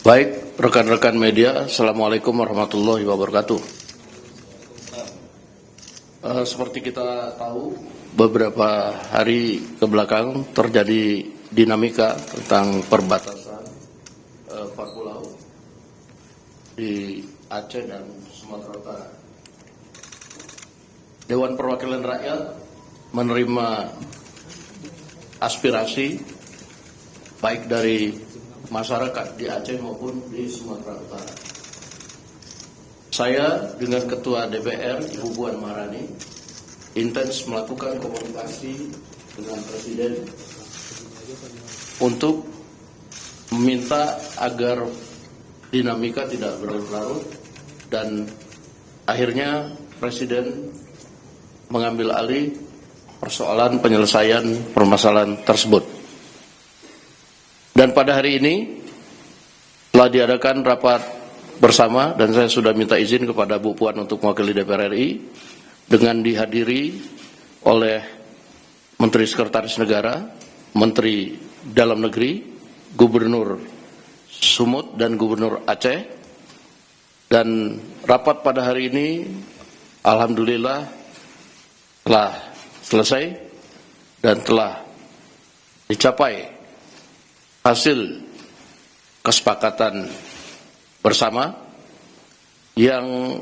Baik, rekan-rekan media, Assalamualaikum warahmatullahi wabarakatuh. Seperti kita tahu, beberapa hari kebelakang terjadi dinamika tentang perbatasan empat pulau di Aceh dan Sumatera Utara. Dewan Perwakilan Rakyat menerima aspirasi baik dari masyarakat di Aceh maupun di Sumatera Utara. Saya dengan Ketua DPR Ibu Puan Maharani intens melakukan komunikasi dengan Presiden untuk meminta agar dinamika tidak berlarut dan akhirnya Presiden mengambil alih persoalan penyelesaian permasalahan tersebut. Dan pada hari ini telah diadakan rapat bersama dan saya sudah minta izin kepada Bu Puan untuk mewakili DPR RI dengan dihadiri oleh Menteri Sekretaris Negara, Menteri Dalam Negeri, Gubernur Sumut dan Gubernur Aceh. Dan rapat pada hari ini alhamdulillah telah selesai dan telah dicapai hasil kesepakatan bersama yang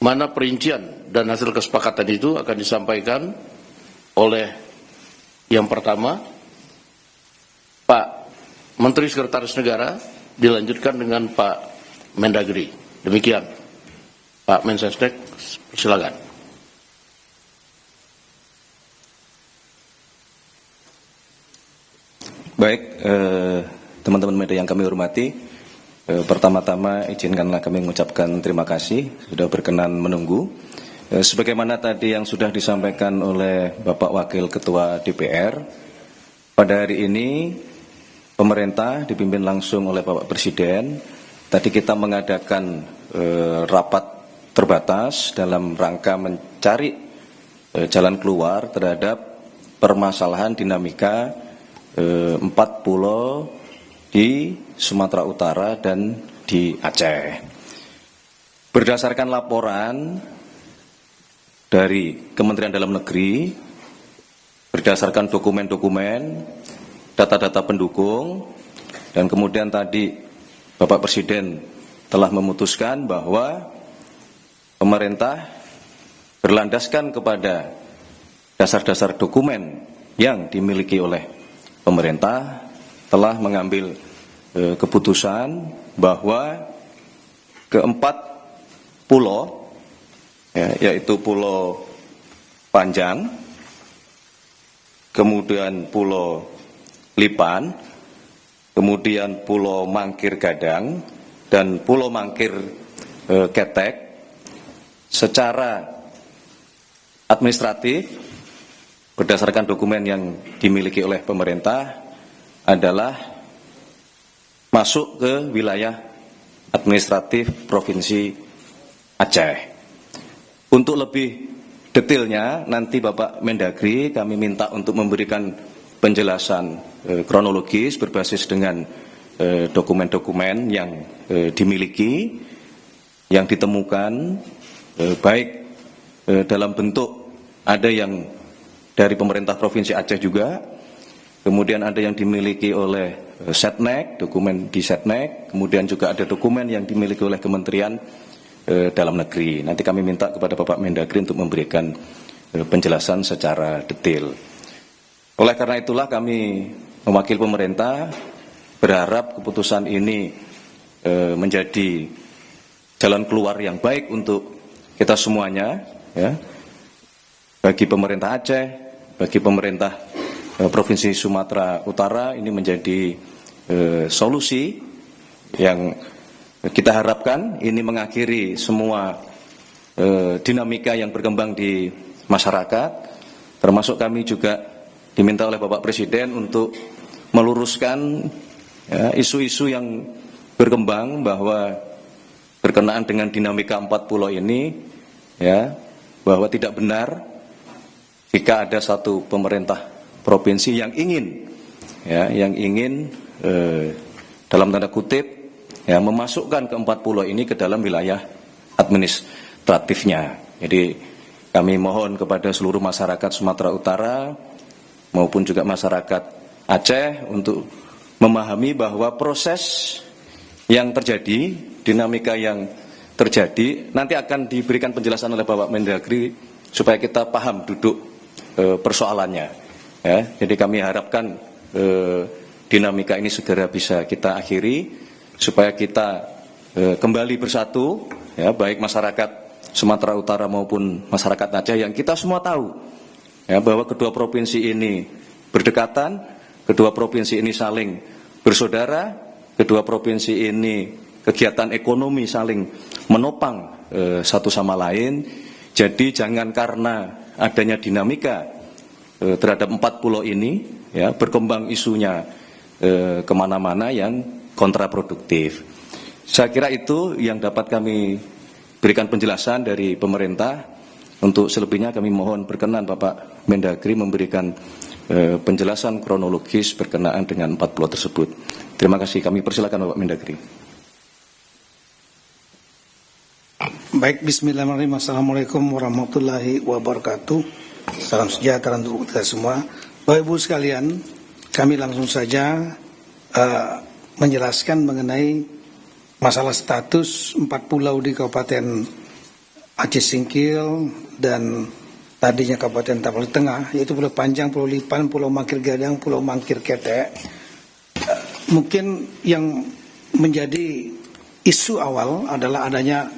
mana perincian dan hasil kesepakatan itu akan disampaikan oleh yang pertama Pak Menteri Sekretaris Negara, dilanjutkan dengan Pak Mendagri. Demikian Pak Mensesnek, silakan. Baik, teman-teman media yang kami hormati, pertama-tama izinkanlah kami mengucapkan terima kasih sudah berkenan menunggu. Sebagaimana tadi yang sudah disampaikan oleh Bapak Wakil Ketua DPR, pada hari ini pemerintah dipimpin langsung oleh Bapak Presiden. Tadi kita mengadakan rapat terbatas dalam rangka mencari jalan keluar terhadap permasalahan dinamika 4 pulau di Sumatera Utara dan di Aceh. Berdasarkan laporan dari Kementerian Dalam Negeri, berdasarkan dokumen-dokumen, data-data pendukung, dan kemudian tadi Bapak Presiden telah memutuskan bahwa pemerintah berlandaskan kepada dasar-dasar dokumen yang dimiliki oleh pemerintah telah mengambil keputusan bahwa keempat pulau, yaitu Pulau Panjang, kemudian Pulau Lipan, kemudian Pulau Mangkir Gadang, dan Pulau Mangkir Ketek, secara administratif berdasarkan dokumen yang dimiliki oleh pemerintah adalah masuk ke wilayah administratif Provinsi Aceh. Untuk lebih detailnya nanti Bapak Mendagri kami minta untuk memberikan penjelasan kronologis berbasis dengan dokumen-dokumen yang dimiliki, yang ditemukan, baik dalam bentuk ada yang dari pemerintah Provinsi Aceh juga, kemudian ada yang dimiliki oleh Setnek, dokumen di Setnek, kemudian juga ada dokumen yang dimiliki oleh Kementerian Dalam Negeri. Nanti kami minta kepada Bapak Mendagri untuk memberikan penjelasan secara detail. Oleh karena itulah kami mewakili pemerintah berharap keputusan ini menjadi jalan keluar yang baik untuk kita semuanya, ya, bagi pemerintah Aceh, bagi pemerintah Provinsi Sumatera Utara. Ini menjadi solusi yang kita harapkan ini mengakhiri semua dinamika yang berkembang di masyarakat, termasuk kami juga diminta oleh Bapak Presiden untuk meluruskan isu-isu yang berkembang bahwa berkenaan dengan dinamika 4 pulau ini, ya, bahwa tidak benar jika ada satu pemerintah provinsi yang ingin dalam tanda kutip ya memasukkan keempat pulau ini ke dalam wilayah administratifnya. Jadi kami mohon kepada seluruh masyarakat Sumatera Utara maupun juga masyarakat Aceh untuk memahami bahwa proses yang terjadi, dinamika yang terjadi nanti akan diberikan penjelasan oleh Bapak Mendagri supaya kita paham duduk persoalannya. Ya, jadi kami harapkan dinamika ini segera bisa kita akhiri supaya kita kembali bersatu, ya, baik masyarakat Sumatera Utara maupun masyarakat Aceh yang kita semua tahu ya, bahwa kedua provinsi ini berdekatan, kedua provinsi ini saling bersaudara, kedua provinsi ini kegiatan ekonomi saling menopang satu sama lain. Jadi jangan karena adanya dinamika terhadap 4 pulau ini ya berkembang isunya kemana-mana yang kontraproduktif. Saya kira itu yang dapat kami berikan penjelasan dari pemerintah. Untuk selebihnya kami mohon berkenan Bapak Mendagri memberikan penjelasan kronologis berkenaan dengan 4 pulau tersebut. Terima kasih. Kami persilakan Bapak Mendagri. Baik, bismillahirrahmanirrahim. Assalamualaikum warahmatullahi wabarakatuh. Salam sejahtera untuk kita semua. Bapak Ibu sekalian, kami langsung saja menjelaskan mengenai masalah status 4 pulau di Kabupaten Aceh Singkil dan tadinya Kabupaten Tapal Tengah, yaitu Pulau Panjang, Pulau Lipan, Pulau Mangkir Gadang, Pulau Mangkir Ketek. Mungkin yang menjadi isu awal adalah adanya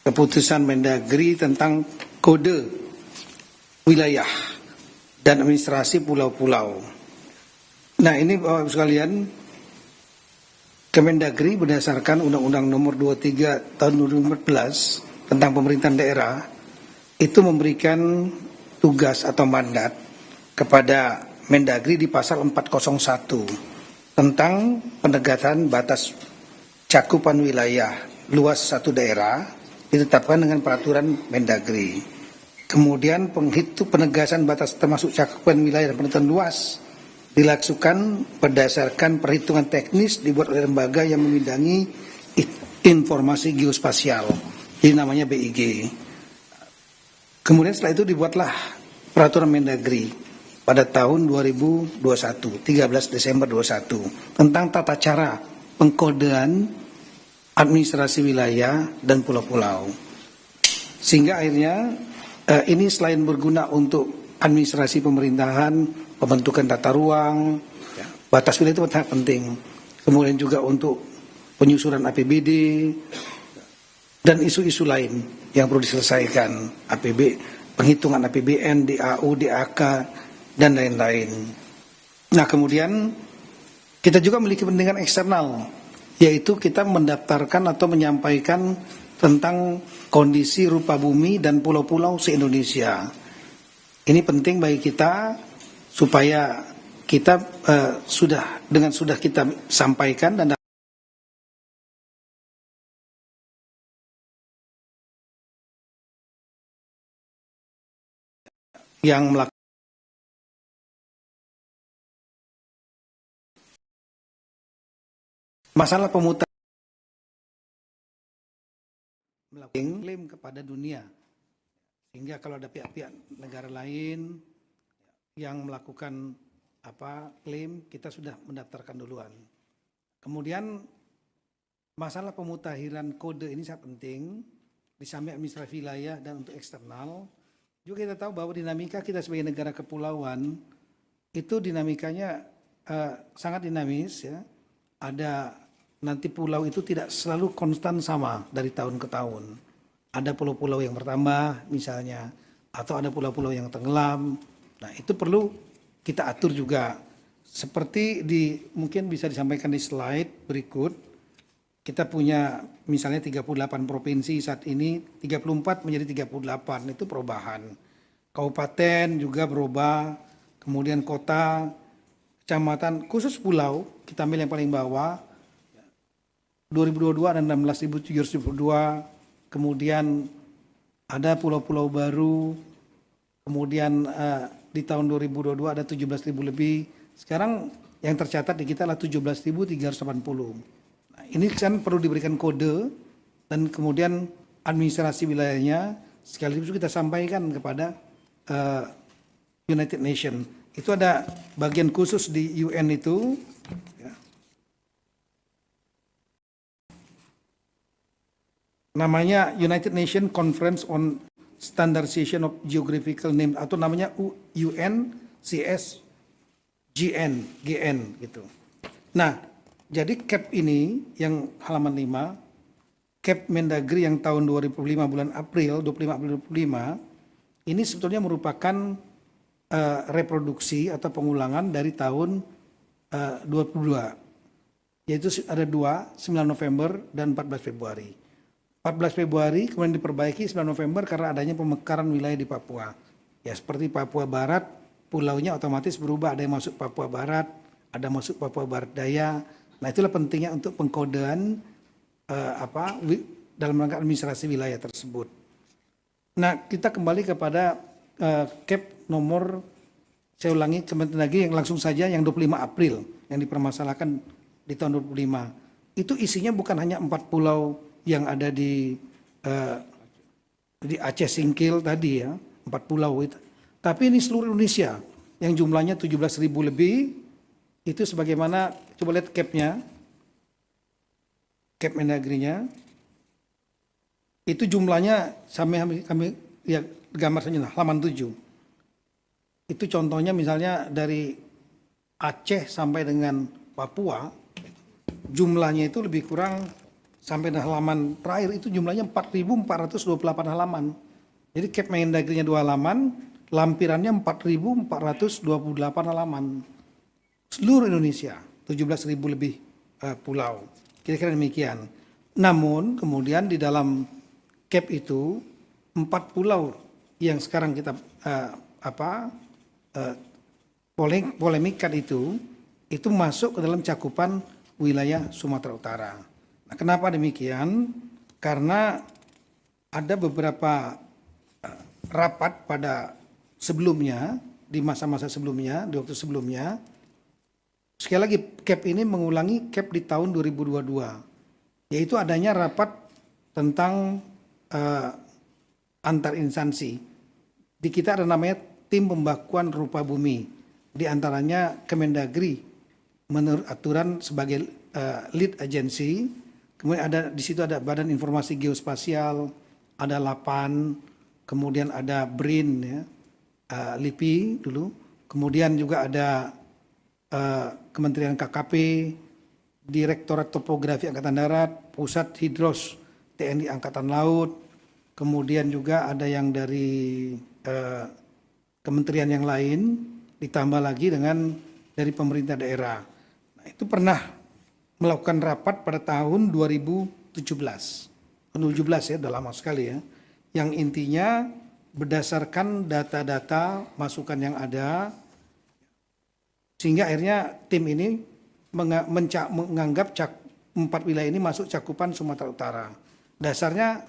keputusan Mendagri tentang kode wilayah dan administrasi pulau-pulau. Nah, ini Bapak Ibu sekalian, Kemendagri berdasarkan Undang-Undang Nomor 23 Tahun 2014 tentang pemerintahan daerah itu memberikan tugas atau mandat kepada Mendagri di pasal 401 tentang penegakan batas cakupan wilayah luas satu daerah ditetapkan dengan peraturan Mendagri. Kemudian penegasan batas termasuk cakupan wilayah dan penentuan luas dilakukan berdasarkan perhitungan teknis dibuat oleh lembaga yang membidangi informasi geospasial, jadi namanya BIG. Kemudian setelah itu dibuatlah peraturan Mendagri pada tahun 2021, 13 Desember 2021 tentang tata cara pengkodean administrasi wilayah dan pulau-pulau. Sehingga akhirnya ini selain berguna untuk administrasi pemerintahan, pembentukan tata ruang, batas wilayah itu sangat penting. Kemudian juga untuk penyusunan APBD dan isu-isu lain yang perlu diselesaikan, penghitungan APBN, DAU, DAK, dan lain-lain. Nah, kemudian kita juga memiliki kepentingan eksternal, yaitu kita mendaftarkan atau menyampaikan tentang kondisi rupa bumi dan pulau-pulau se-Indonesia. Ini penting bagi kita supaya kita sudah kita sampaikan dan yang melakukan masalah pemutar melakukan klaim kepada dunia, sehingga kalau ada pihak-pihak negara lain yang melakukan klaim, kita sudah mendaftarkan duluan. Kemudian masalah pemutakhiran kode ini sangat penting di samping administrasi wilayah dan untuk eksternal. Juga kita tahu bahwa dinamika kita sebagai negara kepulauan itu dinamikanya sangat dinamis, ya. Ada nanti pulau itu tidak selalu konstan sama dari tahun ke tahun. Ada pulau-pulau yang bertambah misalnya, atau ada pulau-pulau yang tenggelam. Nah, itu perlu kita atur juga. Seperti mungkin bisa disampaikan di slide berikut. Kita punya misalnya 38 provinsi saat ini, 34 menjadi 38, itu perubahan. Kabupaten juga berubah, kemudian kota, kecamatan, khusus pulau, kita ambil yang paling bawah, 2022 ada 16.702, kemudian ada pulau-pulau baru, kemudian di tahun 2022 ada 17.000 lebih. Sekarang yang tercatat di kita adalah 17.380. Nah, ini kan perlu diberikan kode dan kemudian administrasi wilayahnya sekaligus kita sampaikan kepada United Nations. Itu ada bagian khusus di UN itu. Ya. Namanya United Nations Conference on Standardization of Geographical Names atau namanya UNCSGN gitu. Nah, jadi CAP ini yang halaman 5, CAP Mendagri yang tahun 2005 bulan April 25 ini sebetulnya merupakan reproduksi atau pengulangan dari tahun 22, yaitu ada 9 November dan 14 Februari. 14 Februari kemudian diperbaiki 9 November karena adanya pemekaran wilayah di Papua. Ya seperti Papua Barat, pulaunya otomatis berubah, ada yang masuk Papua Barat, ada masuk Papua Barat Daya. Nah itulah pentingnya untuk pengkodean dalam rangka administrasi wilayah tersebut. Nah kita kembali kepada CAP nomor, saya ulangi sebentar lagi yang langsung saja yang 25 April yang dipermasalahkan di tahun 25. Itu isinya bukan hanya 4 pulau yang ada di Aceh Singkil tadi ya, 4 pulau itu. Tapi ini seluruh Indonesia yang jumlahnya 17.000 lebih. Itu sebagaimana, coba lihat CAP-nya, CAP Mendagrinya. Itu jumlahnya sampai kami ya gambar saja nah, halaman 7. Itu contohnya misalnya dari Aceh sampai dengan Papua, jumlahnya itu lebih kurang sampai di halaman terakhir itu jumlahnya 4.428 halaman. Jadi CAP Mendagrinya 2 halaman, lampirannya 4.428 halaman. Seluruh Indonesia, 17.000 lebih pulau. Kira-kira demikian. Namun kemudian di dalam CAP itu 4 pulau yang sekarang kita polemikkan itu masuk ke dalam cakupan wilayah Sumatera Utara. Nah, kenapa demikian? Karena ada beberapa rapat pada sebelumnya, di masa-masa sebelumnya, di waktu sebelumnya. Sekali lagi, CAP ini mengulangi CAP di tahun 2022, yaitu adanya rapat tentang antar instansi. Di kita ada namanya Tim Pembakuan Rupa Bumi, di antaranya Kemendagri menurut aturan sebagai lead agency. Kemudian di situ ada Badan Informasi Geospasial, ada LAPAN, kemudian ada BRIN, ya, LIPI dulu, kemudian juga ada Kementerian KKP, Direktorat Topografi Angkatan Darat, Pusat Hidros TNI Angkatan Laut, kemudian juga ada yang dari kementerian yang lain, ditambah lagi dengan dari pemerintah daerah. Nah, itu pernah melakukan rapat pada tahun 2017. 2017 ya, udah lama sekali ya. Yang intinya berdasarkan data-data masukan yang ada, sehingga akhirnya tim ini menganggap 4 wilayah ini masuk cakupan Sumatera Utara. Dasarnya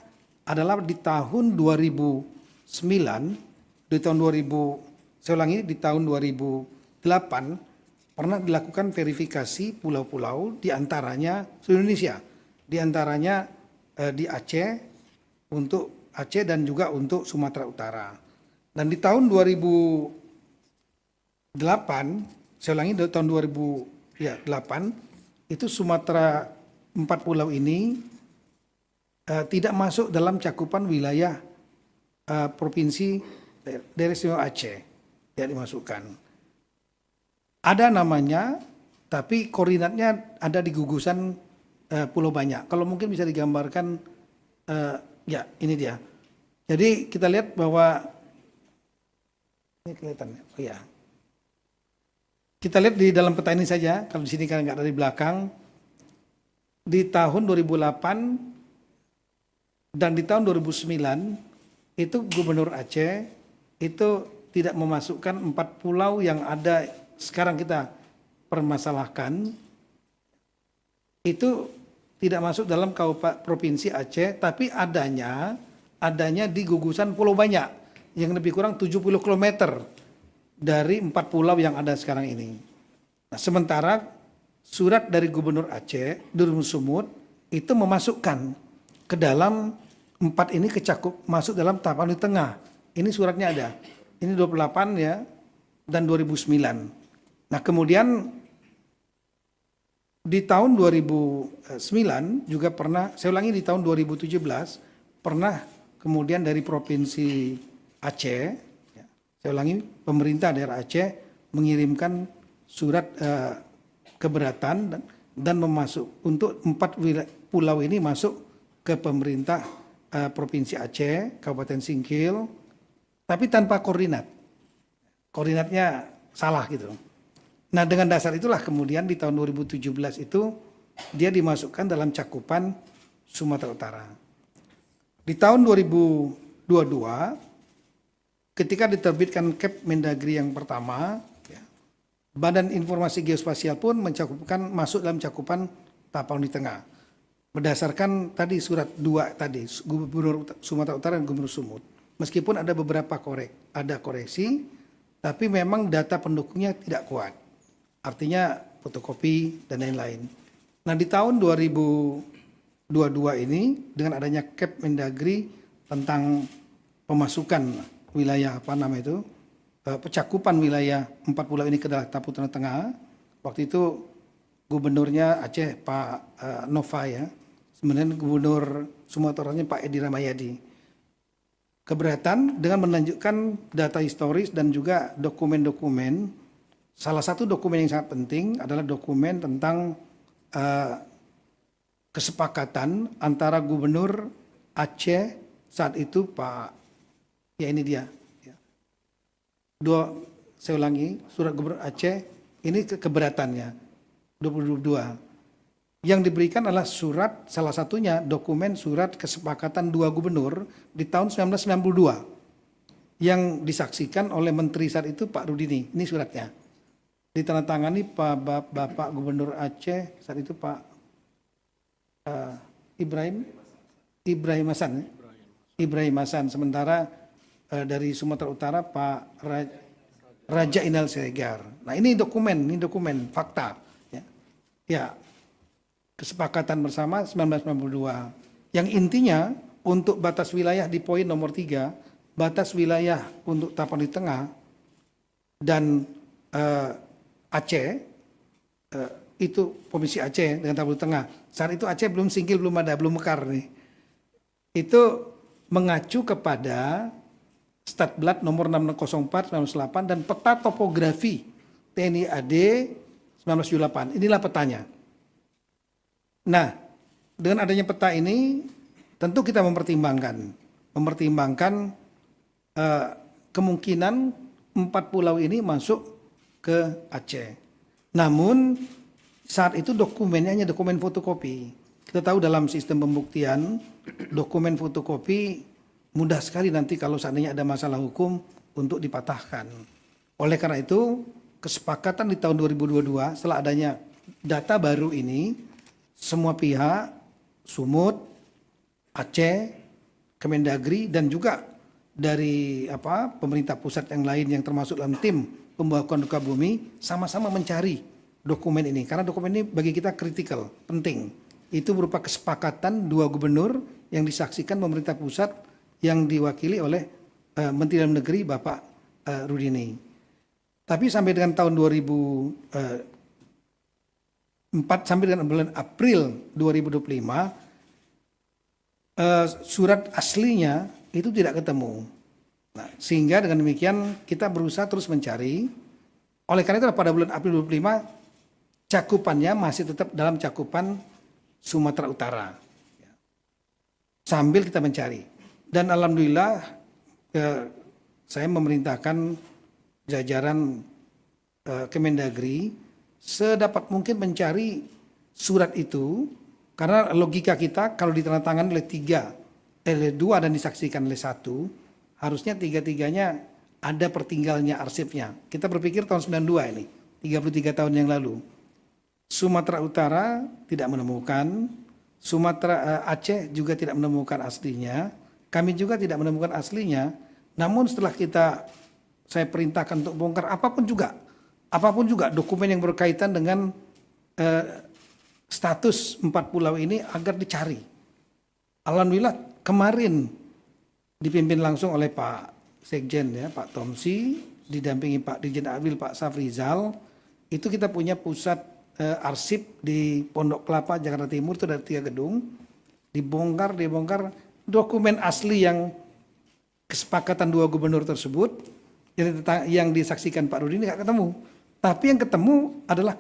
adalah di tahun 2009, di tahun 2000, saya ulangi, di tahun 2008, pernah dilakukan verifikasi pulau-pulau di antaranya seluruh Indonesia, di antaranya di Aceh, untuk Aceh dan juga untuk Sumatera Utara. Dan di tahun 2008, saya ulangi, di tahun 2008, itu Sumatera 4 pulau ini tidak masuk dalam cakupan wilayah provinsi Daerah Istimewa Aceh, tidak dimasukkan. Ada namanya, tapi koordinatnya ada di gugusan Pulau Banyak. Kalau mungkin bisa digambarkan, ya ini dia. Jadi kita lihat bahwa ini kelihatan, oh ya. Kita lihat di dalam peta ini saja. Kalau di sini kan nggak dari belakang. Di tahun 2008 dan di tahun 2009 itu Gubernur Aceh itu tidak memasukkan 4 pulau yang ada sekarang kita permasalahkan, itu tidak masuk dalam provinsi Aceh, tapi adanya di gugusan Pulau Banyak yang lebih kurang 70 km dari 4 pulau yang ada sekarang ini. Nah, sementara surat dari Gubernur Aceh, Durun Sumut, itu memasukkan ke dalam 4 ini masuk dalam tahapan di tengah. Ini suratnya ada. Ini 28 ya, dan 2009. Nah, kemudian di tahun 2009 juga pernah, saya ulangi di tahun 2017, pernah kemudian dari Provinsi Aceh, ya, saya ulangi, pemerintah daerah Aceh mengirimkan surat keberatan dan memasuk untuk 4 pulau ini masuk ke pemerintah Provinsi Aceh, Kabupaten Singkil, tapi tanpa koordinat. Koordinatnya salah gitu. Nah, dengan dasar itulah kemudian di tahun 2017 itu dia dimasukkan dalam cakupan Sumatera Utara. Di tahun 2022 ketika diterbitkan Kep Mendagri yang pertama, ya, Badan Informasi Geospasial pun masuk dalam cakupan tahapan di tengah. Berdasarkan tadi surat 2 tadi, Gubernur Sumatera Utara dan Gubernur Sumut. Meskipun ada beberapa koreksi, tapi memang data pendukungnya tidak kuat. Artinya fotokopi dan lain-lain. Nah, di tahun 2022 ini dengan adanya Kep Mendagri tentang pemasukan wilayah pencakupan wilayah 4 pulau ini ke dalam Tapu Tengah. Waktu itu gubernurnya Aceh Pak Nova ya. Sebenarnya gubernur Sumatera Utara Pak Edi Ramayadi. Keberatan dengan menunjukkan data historis dan juga dokumen-dokumen. Salah satu dokumen yang sangat penting adalah dokumen tentang kesepakatan antara Gubernur Aceh saat itu Pak, ya ini dia. Saya ulangi, surat Gubernur Aceh ini keberatannya 2022. Yang diberikan adalah surat, salah satunya dokumen surat kesepakatan 2 gubernur di tahun 1992 yang disaksikan oleh Menteri saat itu Pak Rudini. Ini suratnya. Ditandatangani Bapak Gubernur Aceh saat itu Pak Ibrahim Hasan. Sementara dari Sumatera Utara Pak Raja Inal Siregar. Nah, ini dokumen fakta. Ya, kesepakatan bersama 1992. Yang intinya untuk batas wilayah di poin nomor 3, batas wilayah untuk tahapan di tengah dan Aceh, itu Provinsi Aceh dengan Tapu Tengah. Saat itu Aceh belum Singkil, belum mekar nih. Itu mengacu kepada Statblad nomor 604 1998 dan peta topografi TNI AD 1978. Inilah petanya. Nah, dengan adanya peta ini tentu kita mempertimbangkan kemungkinan 4 pulau ini masuk ke Aceh. Namun saat itu dokumennya hanya dokumen fotokopi. Kita tahu dalam sistem pembuktian dokumen fotokopi mudah sekali nanti kalau seandainya ada masalah hukum untuk dipatahkan. Oleh karena itu kesepakatan di tahun 2022 setelah adanya data baru ini semua pihak Sumut, Aceh, Kemendagri dan juga dari pemerintah pusat yang lain yang termasuk dalam tim pembahasan duka bumi sama-sama mencari dokumen ini karena dokumen ini bagi kita kritikal, penting. Itu berupa kesepakatan 2 gubernur yang disaksikan pemerintah pusat yang diwakili oleh Menteri Dalam Negeri Bapak Rudini. Tapi sampai dengan tahun 2004 sampai dengan bulan April 2025 surat aslinya itu tidak ketemu. Nah, sehingga dengan demikian kita berusaha terus mencari. Oleh karena itu pada bulan April 2025 cakupannya masih tetap dalam cakupan Sumatera Utara. Sambil kita mencari. Dan alhamdulillah saya memerintahkan jajaran Kemendagri sedapat mungkin mencari surat itu karena logika kita kalau ditandatangani oleh 2 dan disaksikan oleh 1 harusnya 3-3-nya ada pertinggalnya arsipnya. Kita berpikir tahun 92 ini, 33 tahun yang lalu. Sumatera Utara tidak menemukan, Aceh juga tidak menemukan aslinya, kami juga tidak menemukan aslinya. Namun setelah saya perintahkan untuk bongkar apapun juga apapun juga dokumen yang berkaitan dengan status 4 pulau ini agar dicari. Alhamdulillah kemarin dipimpin langsung oleh Pak Sekjen ya, Pak Tomsi, didampingi Pak Dirjen Adwil, Pak Safrizal, itu kita punya pusat arsip di Pondok Kelapa, Jakarta Timur, itu ada 3 gedung, dibongkar dokumen asli yang kesepakatan 2 gubernur tersebut, yang disaksikan Pak Rudi nggak ketemu. Tapi yang ketemu adalah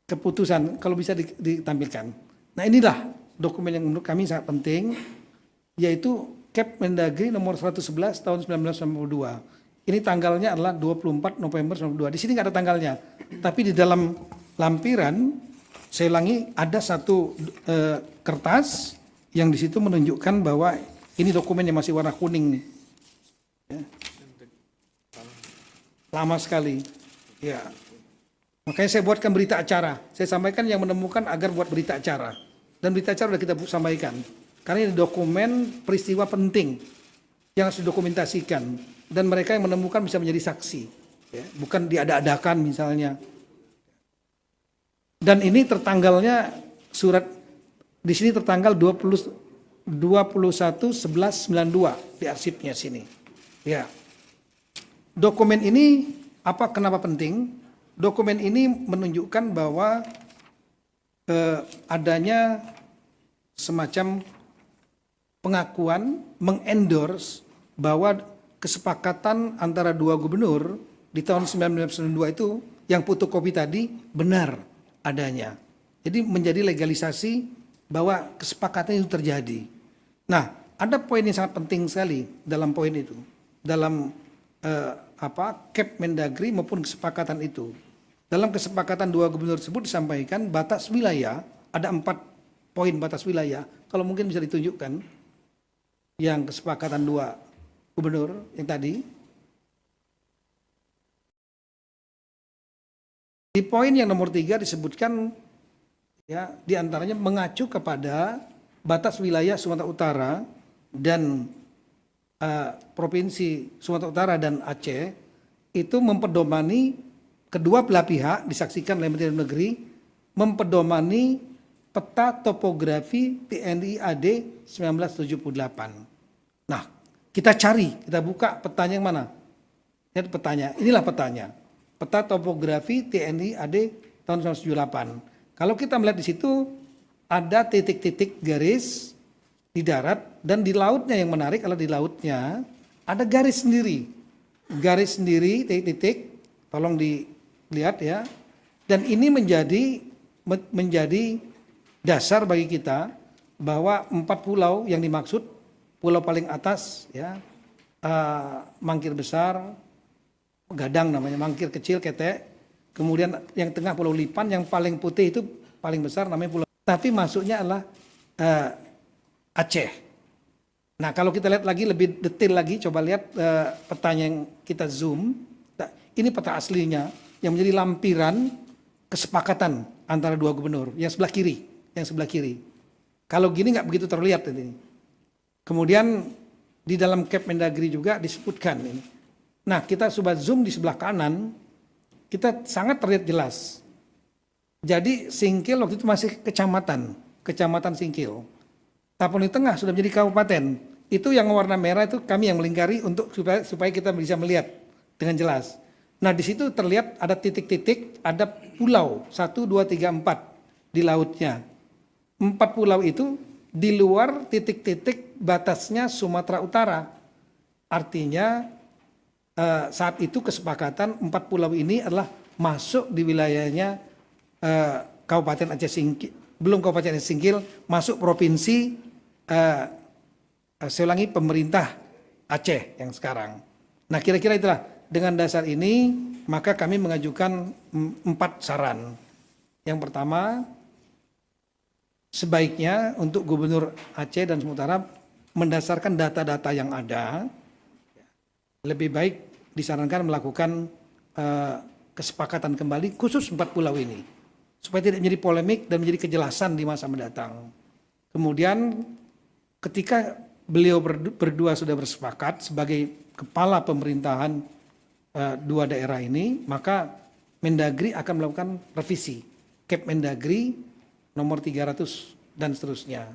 keputusan, kalau bisa ditampilkan. Nah inilah dokumen yang menurut kami sangat penting, yaitu Mendagri nomor 111 tahun 1992. Ini tanggalnya adalah 24 November 1992. Di sini nggak ada tanggalnya, tapi di dalam lampiran, saya ulangi, ada satu kertas yang di situ menunjukkan bahwa ini dokumen yang masih warna kuning. Ya. Lama sekali. Ya. Makanya saya buatkan berita acara. Saya sampaikan yang menemukan agar buat berita acara. Dan berita acara sudah kita sampaikan. Karena ini dokumen peristiwa penting yang harus didokumentasikan. Dan mereka yang menemukan bisa menjadi saksi. Ya. Bukan diada-adakan misalnya. Dan ini tertanggalnya surat di sini tertanggal 21/11/92 di arsipnya sini. Ya. Dokumen ini kenapa penting? Dokumen ini menunjukkan bahwa adanya semacam pengakuan, mengendorse bahwa kesepakatan antara 2 gubernur di tahun 1992 itu yang fotokopi tadi benar adanya. Jadi menjadi legalisasi bahwa kesepakatan itu terjadi. Nah, ada poin yang sangat penting sekali dalam poin itu, dalam Mendagri maupun kesepakatan itu. Dalam kesepakatan 2 gubernur tersebut disampaikan batas wilayah, ada 4 poin batas wilayah. Kalau mungkin bisa ditunjukkan yang kesepakatan 2 gubernur yang tadi. Di poin yang nomor 3 disebutkan ya, diantaranya mengacu kepada batas wilayah Sumatera Utara dan Provinsi Sumatera Utara dan Aceh itu mempedomani kedua belah pihak disaksikan oleh Menteri Dalam Negeri mempedomani peta topografi TNI AD 1978. Nah, kita buka petanya yang mana? Lihat petanya, inilah petanya. Peta topografi TNI AD tahun 1978. Kalau kita melihat di situ ada titik-titik garis di darat dan di lautnya, yang menarik adalah di lautnya ada garis sendiri. Garis sendiri, titik-titik, tolong dilihat ya. Dan ini menjadi dasar bagi kita bahwa 4 pulau yang dimaksud, pulau paling atas ya, Mangkir Besar, Gadang namanya, Mangkir Kecil, Ketek, kemudian yang tengah Pulau Lipan, yang paling putih itu paling besar namanya Pulau. Tapi masuknya adalah Aceh. Nah, kalau kita lihat lagi lebih detail lagi, coba lihat petanya yang kita zoom. Nah, ini peta aslinya yang menjadi lampiran kesepakatan antara 2 gubernur. Yang sebelah kiri. Kalau gini nggak begitu terlihat ini. Kemudian di dalam Mendagri juga disebutkan ini. Nah, kita coba zoom di sebelah kanan, kita sangat terlihat jelas. Jadi Singkil waktu itu masih kecamatan Singkil. Tapon di tengah sudah menjadi kabupaten. Itu yang warna merah itu kami yang melingkari untuk supaya kita bisa melihat dengan jelas. Nah, di situ terlihat ada titik-titik, ada pulau 1, 2, 3, 4 di lautnya. 4 pulau itu di luar titik-titik batasnya Sumatera Utara. Artinya saat itu kesepakatan 4 pulau ini adalah masuk di wilayahnya Kabupaten Aceh Singkil, belum Kabupaten Aceh Singkil, masuk provinsi saya ulangi, pemerintah Aceh yang sekarang. Nah, kira-kira itulah. Dengan dasar ini maka kami mengajukan 4 saran. Yang pertama, sebaiknya untuk Gubernur Aceh dan Sumatera mendasarkan data-data yang ada, lebih baik disarankan melakukan kesepakatan kembali khusus 4 pulau ini, supaya tidak menjadi polemik dan menjadi kejelasan di masa mendatang. Kemudian ketika beliau berdua sudah bersepakat sebagai kepala pemerintahan 2 daerah ini, maka Mendagri akan melakukan revisi Kep Mendagri nomor 300 dan seterusnya.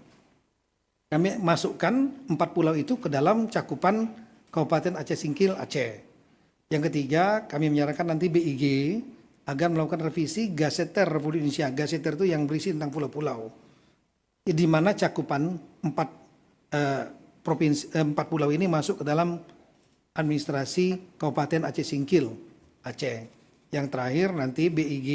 Kami masukkan 4 pulau itu ke dalam cakupan Kabupaten Aceh Singkil, Aceh. Yang ketiga, kami menyarankan nanti BIG agar melakukan revisi Gaseter Republik Indonesia. Gaseter itu yang berisi tentang pulau-pulau. Di mana cakupan 4 pulau ini masuk ke dalam administrasi Kabupaten Aceh Singkil, Aceh. Yang terakhir nanti BIG,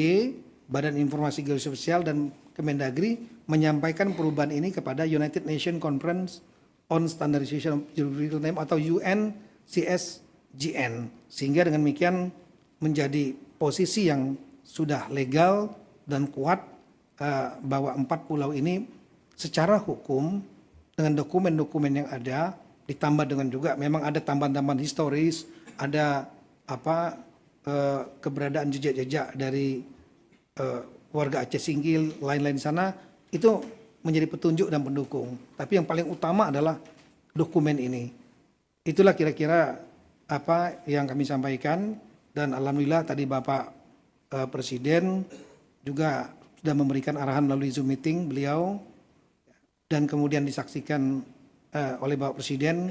Badan Informasi Geososial dan Kemendagri menyampaikan perubahan ini kepada United Nations Conference on Standardization of Geographical Name atau UNCSGN, sehingga dengan demikian menjadi posisi yang sudah legal dan kuat bahwa 4 pulau ini secara hukum dengan dokumen-dokumen yang ada, ditambah dengan juga memang ada tambahan-tambahan historis, ada keberadaan jejak-jejak dari warga Aceh Singkil, lain-lain sana, itu menjadi petunjuk dan pendukung. Tapi yang paling utama adalah dokumen ini. Itulah kira-kira apa yang kami sampaikan, dan alhamdulillah tadi Bapak Presiden juga sudah memberikan arahan melalui Zoom meeting beliau, dan kemudian disaksikan oleh Bapak Presiden,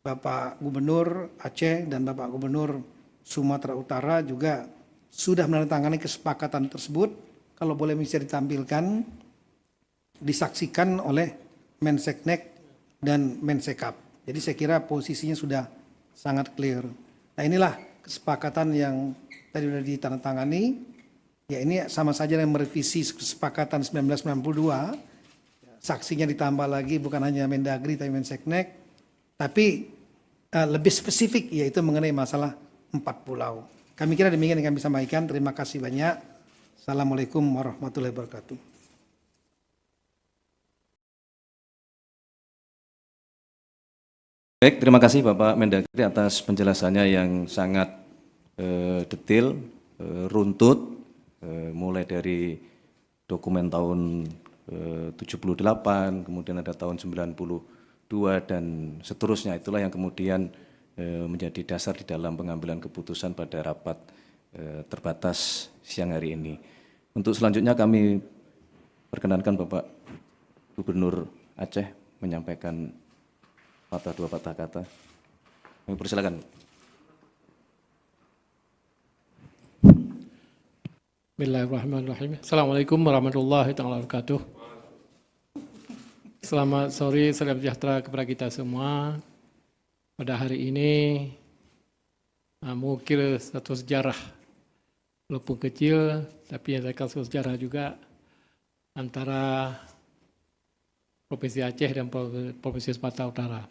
Bapak Gubernur Aceh dan Bapak Gubernur Sumatera Utara juga sudah menandatangani kesepakatan tersebut. Kalau boleh bisa ditampilkan, disaksikan oleh Menseknek dan Mensekap. Jadi saya kira posisinya sudah sangat clear. Nah, inilah kesepakatan yang tadi sudah ditandatangani. Ya, ini sama saja dengan merevisi kesepakatan 1992. Saksinya ditambah lagi, bukan hanya Mendagri tapi Menseknek, tapi lebih spesifik, yaitu mengenai masalah 4 pulau. Kami kira demikian yang kami sampaikan. Terima kasih banyak. Assalamualaikum warahmatullahi wabarakatuh. Baik, terima kasih Bapak Mendagri atas penjelasannya yang sangat detail, runtut, mulai dari dokumen tahun 78, kemudian ada tahun 92 dan seterusnya. Itulah yang kemudian menjadi dasar di dalam pengambilan keputusan pada rapat terbatas siang hari ini. Untuk selanjutnya kami perkenankan Bapak Gubernur Aceh menyampaikan dua patah kata. Kami persilakan. Bismillahirrahmanirrahim. Assalamualaikum warahmatullahi wabarakatuh. Selamat sore, salam sejahtera kepada kita semua. Pada hari ini mungkin satu sejarah, walaupun kecil, tapi ada satu sejarah juga antara Provinsi Aceh dan Provinsi Sumatera Utara.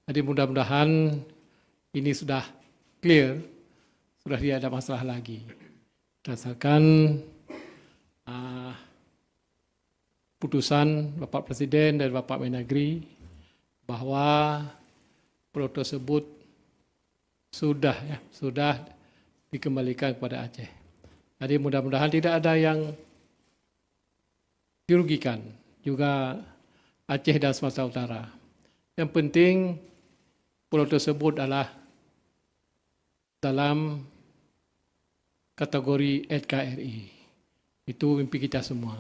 Jadi mudah-mudahan ini sudah clear, sudah tidak ada masalah lagi. Berdasarkan putusan Bapak Presiden dan Bapak Mendagri bahwa pulau tersebut sudah dikembalikan kepada Aceh. Jadi mudah-mudahan tidak ada yang dirugikan, juga Aceh dan Sumatera Utara. Yang penting pulau tersebut adalah dalam kategori NKRI. Itu mimpi kita semua.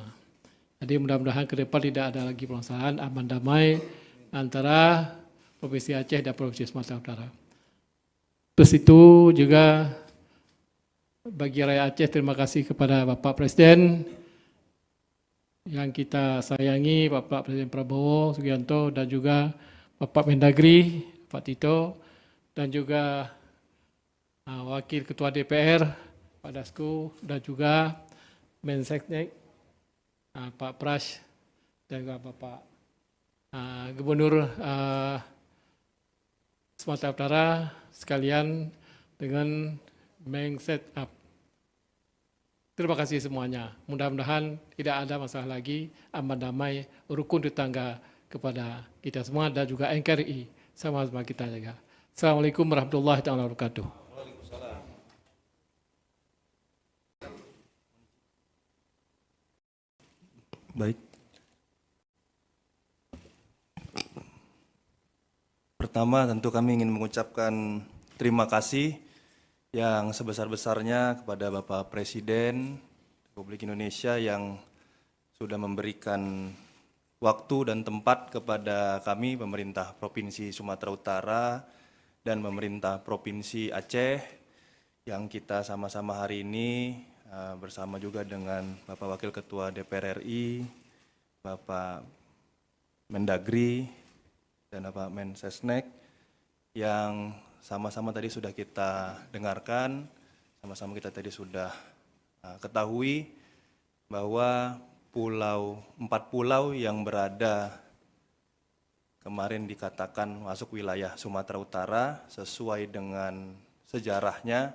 Jadi mudah-mudahan ke depan tidak ada lagi permasalahan, aman damai antara Provinsi Aceh dan Provinsi Sumatera Utara. Terus itu juga bagi rakyat Aceh, terima kasih kepada Bapak Presiden yang kita sayangi, Bapak Presiden Prabowo Subianto, dan juga Bapak Mendagri, Pak Tito, dan juga Wakil Ketua DPR, Pak Dasko, dan juga Menseknek, Pak Pras, dan juga Bapak Gubernur Sumatera Utara sekalian dengan Mensekap. Terima kasih semuanya. Mudah-mudahan tidak ada masalah lagi, aman damai, rukun tetangga kepada kita semua dan juga NKRI sama-sama kita jaga. Assalamualaikum warahmatullahi wabarakatuh. Baik. Pertama tentu kami ingin mengucapkan terima kasih yang sebesar-besarnya kepada Bapak Presiden Republik Indonesia yang sudah memberikan waktu dan tempat kepada kami, pemerintah Provinsi Sumatera Utara dan pemerintah Provinsi Aceh, yang kita sama-sama hari ini bersama juga dengan Bapak Wakil Ketua DPR RI, Bapak Mendagri, dan Bapak Mensesnek, yang sama-sama tadi sudah kita dengarkan, sama-sama kita tadi sudah ketahui bahwa 4 pulau yang berada kemarin dikatakan masuk wilayah Sumatera Utara sesuai dengan sejarahnya,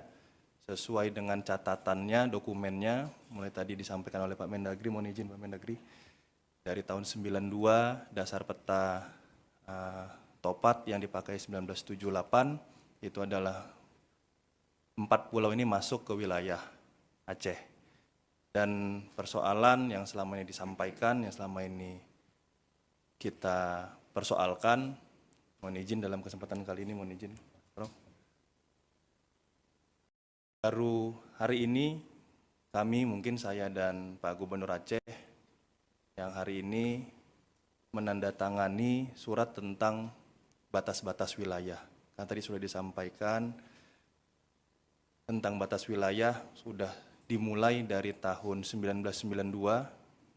sesuai dengan catatannya, dokumennya, mulai tadi disampaikan oleh Pak Mendagri, mohon izin Pak Mendagri, dari tahun 92 dasar peta Topat yang dipakai 1978, itu adalah 4 pulau ini masuk ke wilayah Aceh. Dan persoalan yang selama ini disampaikan, yang selama ini kita persoalkan, mohon izin dalam kesempatan kali ini, mohon izin, Prof. Baru hari ini kami, mungkin saya dan Pak Gubernur Aceh, yang hari ini menandatangani surat tentang batas-batas wilayah. Karena tadi sudah disampaikan tentang batas wilayah sudah dimulai dari tahun 1992,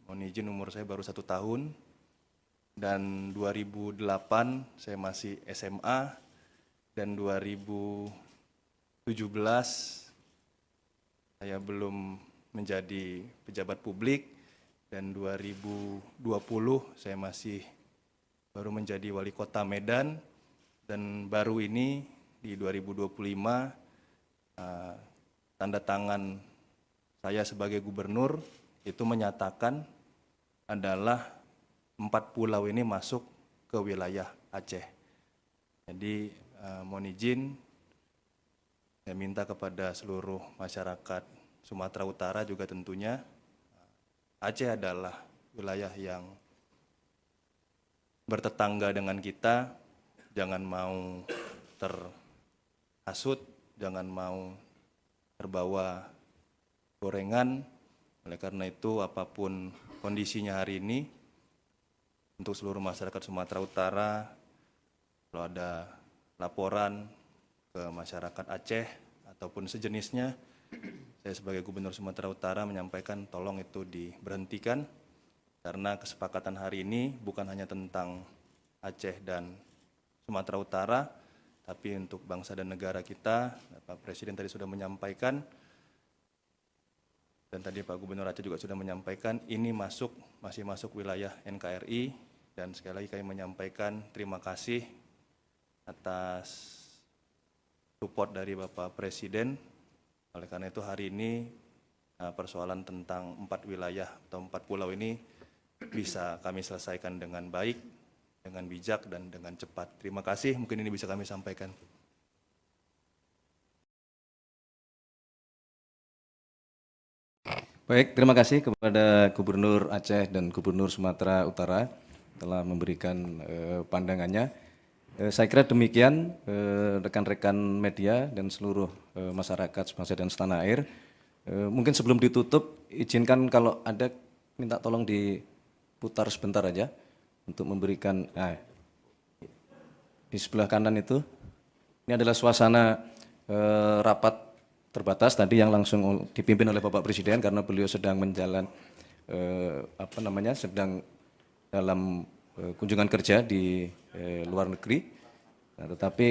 mohon izin umur saya baru 1 tahun, dan 2008 saya masih SMA, dan 2017 saya belum menjadi pejabat publik, dan 2020 saya masih baru menjadi wali kota Medan, dan baru ini di 2025 tanda tangan saya sebagai gubernur itu menyatakan adalah 4 pulau ini masuk ke wilayah Aceh. Jadi mohon izin, saya minta kepada seluruh masyarakat Sumatera Utara juga tentunya, Aceh adalah wilayah yang bertetangga dengan kita, jangan mau terhasut, jangan mau terbawa gorengan. Oleh karena itu, apapun kondisinya hari ini, untuk seluruh masyarakat Sumatera Utara, kalau ada laporan ke masyarakat Aceh ataupun sejenisnya, saya sebagai Gubernur Sumatera Utara menyampaikan tolong itu diberhentikan, karena kesepakatan hari ini bukan hanya tentang Aceh dan Sumatera Utara, tapi untuk bangsa dan negara kita. Pak Presiden tadi sudah menyampaikan, dan tadi Pak Gubernur Aceh juga sudah menyampaikan, ini masih masuk wilayah NKRI, dan sekali lagi kami menyampaikan terima kasih atas support dari Bapak Presiden. Oleh karena itu hari ini persoalan tentang 4 wilayah atau 4 pulau ini bisa kami selesaikan dengan baik, dengan bijak, dan dengan cepat. Terima kasih, mungkin ini bisa kami sampaikan. Baik, terima kasih kepada Gubernur Aceh dan Gubernur Sumatera Utara telah memberikan pandangannya. Saya kira demikian rekan-rekan media dan seluruh masyarakat sebangsa dan setanah air. Mungkin sebelum ditutup, izinkan kalau ada minta tolong diputar sebentar aja untuk memberikan di sebelah kanan itu. Ini adalah suasana rapat terbatas tadi yang langsung dipimpin oleh Bapak Presiden karena beliau sedang sedang dalam kunjungan kerja di luar negeri. Nah, tetapi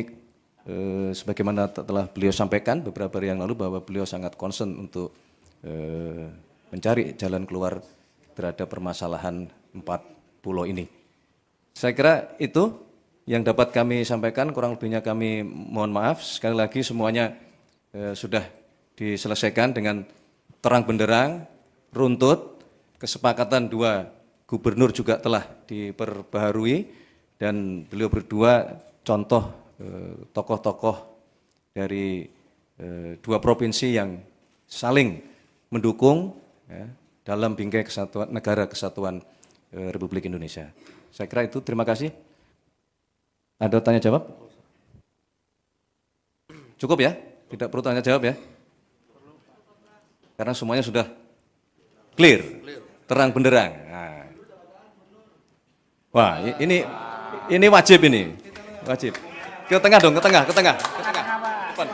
sebagaimana telah beliau sampaikan beberapa hari yang lalu bahwa beliau sangat concern untuk mencari jalan keluar terhadap permasalahan 4 pulau ini. Saya kira itu yang dapat kami sampaikan, kurang lebihnya kami mohon maaf. Sekali lagi semuanya sudah diselesaikan dengan terang benderang, runtut, kesepakatan 2 gubernur juga telah diperbaharui, dan beliau berdua contoh tokoh-tokoh dari 2 provinsi yang saling mendukung dalam bingkai kesatuan negara kesatuan Republik Indonesia. Saya kira itu, terima kasih. Ada tanya jawab? Cukup ya? Tidak perlu tanya jawab ya? Karena semuanya sudah clear, terang benderang. Nah. Wah, ini wajib ini, wajib. Ke tengah dong, ke tengah. Depan.